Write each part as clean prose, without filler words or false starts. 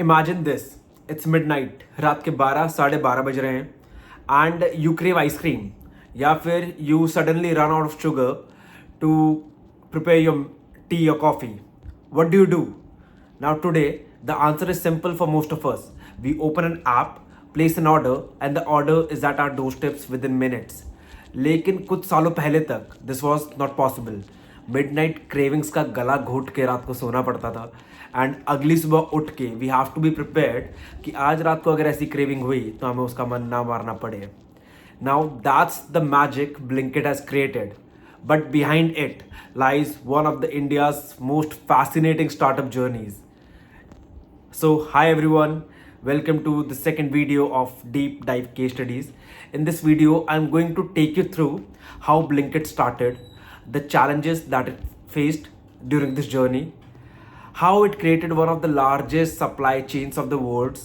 Imagine this, it's midnight, रात के 12 साढ़े 12 बज रहे हैं एंड यू क्रेव आइसक्रीम या फिर you suddenly run out of sugar to prepare your tea or coffee. What do you do? Now today the answer is simple for most of us. We open an app, place an order and the order is at our doorsteps within minutes. लेकिन कुछ सालों पहले तक this was not possible. Midnight cravings का गला घोट के रात को सोना पड़ता था एंड अगली सुबह उठ के we have to be prepared कि आज रात को अगर ऐसी क्रेविंग हुई तो हमें उसका मन ना मारना पड़े. Now that's the magic Blinkit has created. But behind it lies one of the India's most fascinating startup journeys. So hi everyone, welcome to the second video of Deep Dive Case Studies. In this video, I'm going to take you through how Blinkit started, the challenges that it faced during this journey, how it created one of the largest supply chains of the world,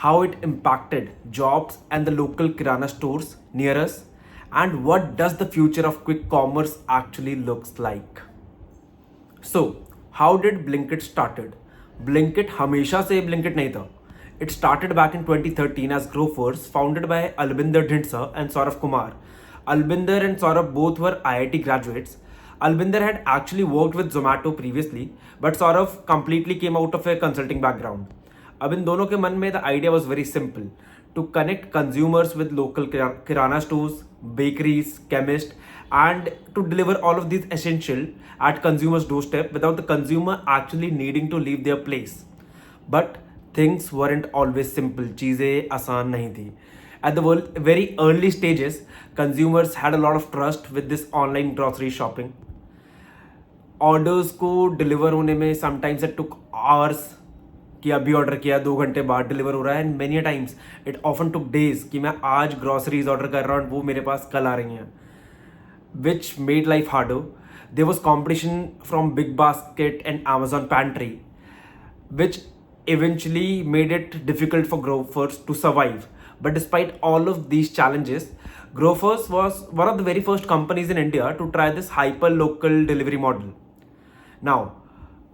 how it impacted jobs and the local kirana stores near us, and what does the future of quick commerce actually looks like. So, how did Blinkit started? Blinkit हमेशा से Blinkit नहीं था. It started back in 2013 as Grofers, founded by Albinder Dhindsa and Saurav Kumar. Albinder and Saurav both were IIT graduates. Albinder had actually worked with Zomato previously, but Saurav completely came out of a consulting background. अब इन दोनों के मन में the idea was very simple: to connect consumers with local kirana stores, bakeries, chemists, and to deliver all of these essential at consumers' doorstep without the consumer actually needing to leave their place. But things weren't always simple. चीज़ें आसान नहीं थी. At the very early stages, consumers had a lot of trust with this online grocery shopping. Orders को deliver होने में sometimes it took hours. कि अभी order किया 2 घंटे बाद डिलीवर हो रहा है and many times it often took days कि मैं आज ग्रॉसरीज ऑर्डर कर रहा हूँ वो मेरे पास कल आ रही हैं, which made life harder. There was competition from Big Basket and Amazon Pantry which eventually made it difficult for Grofers to survive. But despite all of these challenges, Grofers was one of the very first companies in India to try this hyper local delivery model. Now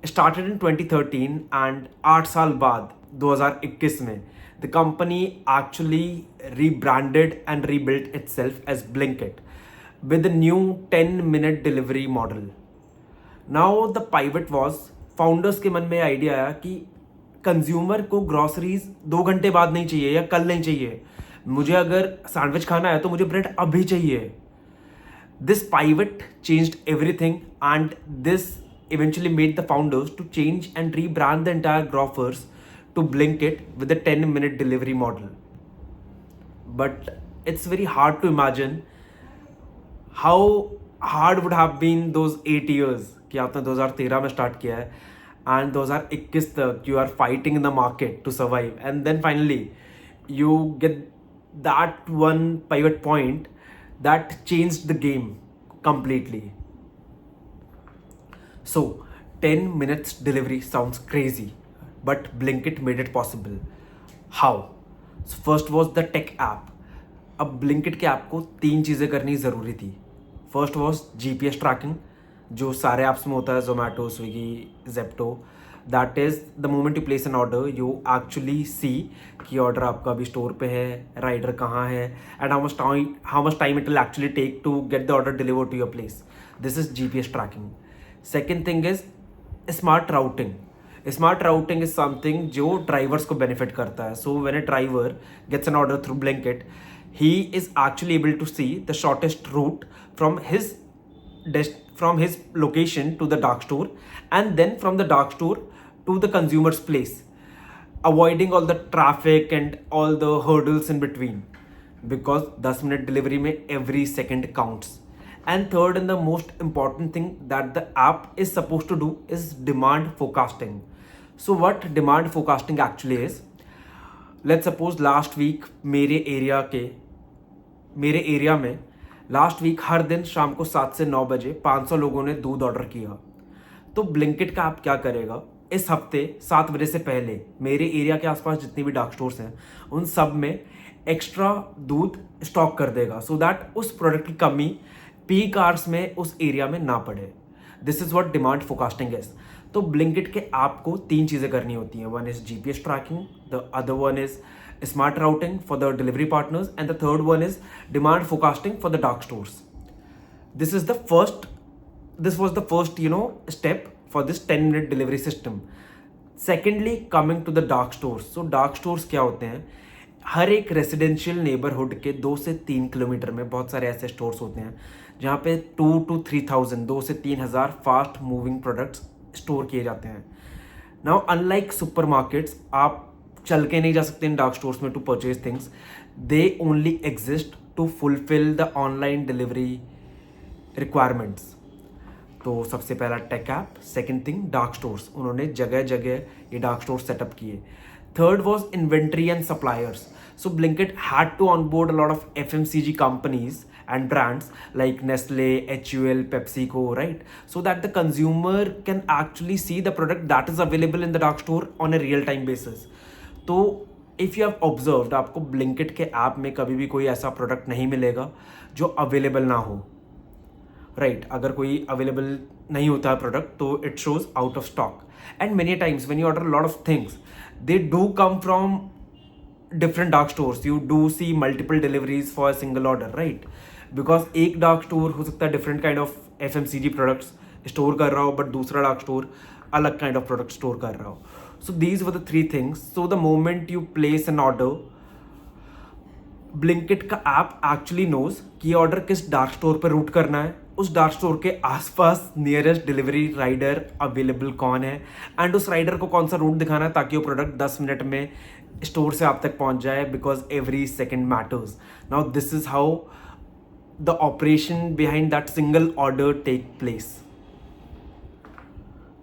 started in 2013 and 8 साल बाद 2021 में the company actually rebranded and rebuilt itself as Blinkit with a new 10-minute delivery model. Now the pivot was founders के मन में idea आया कि consumer को groceries 2 घंटे बाद नहीं चाहिए या कल नहीं चाहिए. मुझे अगर सैंडविच खाना है तो मुझे ब्रेड अभी चाहिए. This pivot changed everything and this eventually made the founders to change and rebrand the entire Grofers to Blinkit with a 10-minute delivery model. But it's very hard to imagine how hard would have been those 8 years कि आपने 2013 में start किया है and 2021 तक you are fighting in the market to survive, and then finally you get that one pivot point that changed the game completely. So 10 minutes delivery sounds crazy, but Blinkit made it possible. How? So first was the tech app. अब Blinkit के app को 3 चीज़ें करनी ज़रूरी थी. First was GPS tracking, जो सारे apps में होता है, Zomato, Swiggy, Zepto. That is the moment you place an order, you actually see कि ऑर्डर आपका अभी स्टोर पे है, राइडर कहाँ है, and how much time it will actually take to get the order delivered to your place. This is GPS tracking. Second thing is smart routing. Smart routing is something जो drivers को benefit करता है. So when a driver gets an order through Blinkit, he is actually able to see the shortest route from his location to the dark store and then from the dark store to the consumer's place, avoiding all the traffic and all the hurdles in between, because 10-minute delivery में every second counts. And third and the most important thing that the app is supposed to do is demand forecasting. So what demand forecasting actually is? Let's suppose last week मेरे area में last week हर दिन शाम को 7 से 9 बजे 500 लोगों ने दूध ऑर्डर किया. तो Blinkit का ऐप क्या करेगा? इस हफ्ते 7 बजे से पहले मेरे एरिया के आसपास जितनी भी डार्क स्टोर्स हैं उन सब में एक्स्ट्रा दूध स्टॉक कर देगा, सो दैट उस प्रोडक्ट की कमी पीक आवर्स में उस एरिया में ना पड़े. This is what demand forecasting is. तो ब्लिंकिट के ऐप को 3 चीज़ें करनी होती हैं. One is GPS tracking, the other one is smart routing for the delivery partners, and the third one is demand forecasting for the dark stores. This is the first, this was the first, step for this 10-minute delivery system. Secondly, coming to the dark stores. So dark stores क्या होते हैं? हर एक residential neighbourhood के 2 से 3 kilometre में बहुत सारे ऐसे स्टोर्स होते हैं जहाँ पे 2 to 3,000, 2 से 3,000 फास्ट मूविंग प्रोडक्ट्स स्टोर किए जाते हैं. नाउ अनलाइक सुपरमार्केट्स, आप चल के नहीं जा सकते इन डार्क स्टोर्स में to purchase things. They only exist to fulfil the online delivery requirements. तो सबसे पहला tech app, second thing dark stores, उन्होंने जगह जगह ये डार्क स्टोर सेटअप किए. Third was inventory and suppliers. So Blinkit had to onboard a lot of FMCG companies and brands like Nestle, HUL, PepsiCo, right? So that the consumer can actually see the product that is available in the dark store on a real time basis. तो if you have observed, आपको Blinkit के app में कभी भी कोई ऐसा product नहीं मिलेगा जो अवेलेबल ना हो, राइट? अगर कोई अवेलेबल नहीं होता है प्रोडक्ट तो it shows out of stock. And many times when you order lot of things, they do come from different dark stores. You do see multiple deliveries for a single order, right? Because एक dark store हो सकता है different kind of FMCG products store कर रहा हो, but दूसरा dark store अलग kind of product store कर रहा हो. So these were the 3 things. So the moment you place an order, Blinkit का app actually knows कि ऑर्डर किस डार्क स्टोर पर रूट करना है, उस डार्क स्टोर के आसपास नियरेस्ट डिलीवरी राइडर अवेलेबल कौन है, एंड उस राइडर को कौन सा रूट दिखाना है ताकि वो प्रोडक्ट 10 मिनट में स्टोर से आप तक पहुंच जाए, because every second matters. Now this is how the operation behind that single order take place.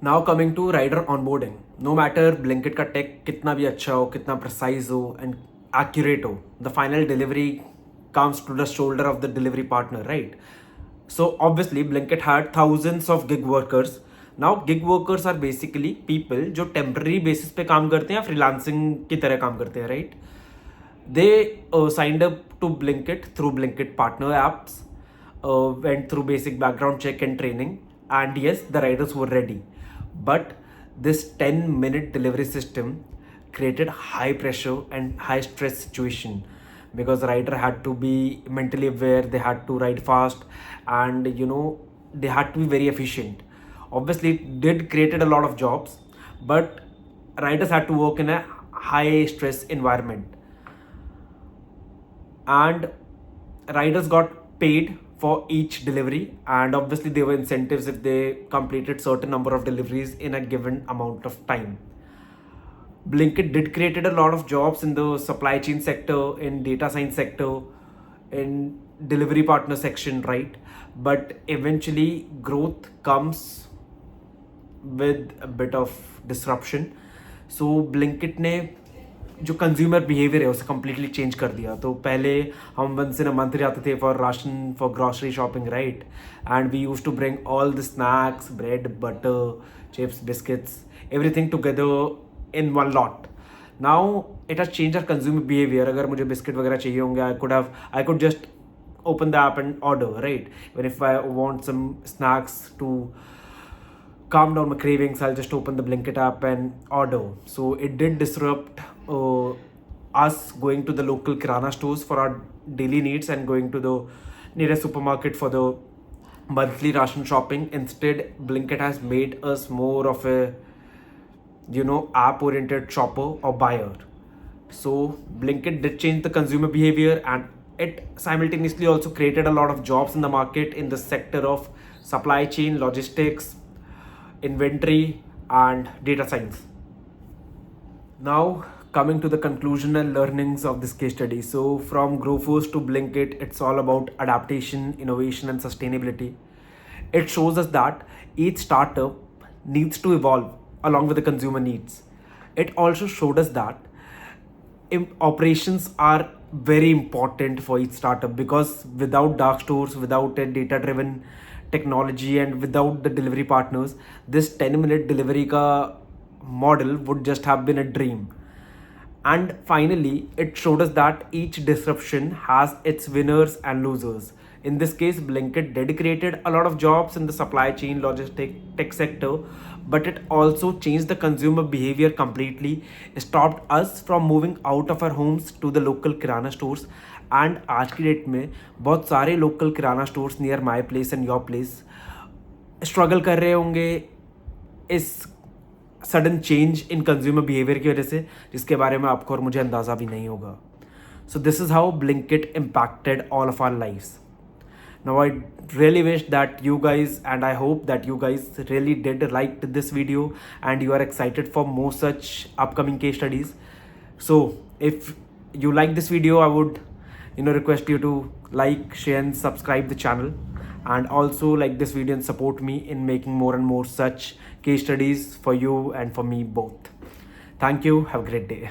Now coming to rider onboarding. No matter Blinkit का टेक कितना भी अच्छा हो, कितना प्रिसाइज हो and accurate ho, the final delivery comes to the shoulder of the delivery partner, right? So obviously Blinkit had thousands of gig workers. Now gig workers are basically people जो temporary basis पे काम करते हैं या freelancing की तरह काम करते हैं, right? They signed up to Blinkit through Blinkit partner apps, went through basic background check and training, and yes, the riders were ready. But this 10-minute delivery system created high pressure and high stress situation because rider had to be mentally aware, they had to ride fast, and they had to be very efficient. Obviously it did created a lot of jobs, but riders had to work in a high stress environment, and riders got paid for each delivery, and obviously there were incentives if they completed certain number of deliveries in a given amount of time. Blinkit did created a lot of jobs in the supply chain sector, in data science sector, in delivery partner section, right? But eventually growth comes with a bit of disruption. So Blinkit ने जो consumer behaviour है उसे completely change कर दिया. तो पहले हम once in a month जाते थे for ration, for grocery shopping, right? And we use to bring all the snacks, bread, butter, chips, biscuits, everything together in one lot. Now it has changed our consumer behavior. अगर मुझे biscuit वगैरह चाहिए होंगे, I could just open the app and order, right? When if I want some snacks to calm down my cravings, I'll just open the Blinkit app and order. So it did disrupt us going to the local kirana stores for our daily needs and going to the nearest supermarket for the monthly ration shopping. Instead, Blinkit has made us more of a app oriented shopper or buyer. So Blinkit did change the consumer behavior, and it simultaneously also created a lot of jobs in the market in the sector of supply chain, logistics, inventory, and data science. Now coming to the conclusion and learnings of this case study. So from Grofers to Blinkit, it's all about adaptation, innovation, and sustainability. It shows us that each startup needs to evolve along with the consumer needs. It also showed us that operations are very important for each startup, because without dark stores, without a data driven technology, and without the delivery partners, this 10-minute delivery ka model would just have been a dream. And finally, it showed us that each disruption has its winners and losers. In this case, Blinkit did created a lot of jobs in the supply chain, logistic, tech sector, but it also changed the consumer behavior completely, stopped us from moving out of our homes to the local kirana stores. And आज की date में बहुत सारे local kirana stores near my place and your place struggle कर रहे होंगे इस sudden change in consumer behaviour की वजह से, जिसके बारे में आपको और मुझे अंदाज़ा भी नहीं होगा. So this is how Blinkit impacted all of our lives. Now I really wish that you guys, and I hope that you guys really did liked this video and you are excited for more such upcoming case studies. So if you like this video, I would request you to like, share and subscribe the channel, and also like this video and support me in making more and more such case studies for you and for me both. Thank you. Have a great day.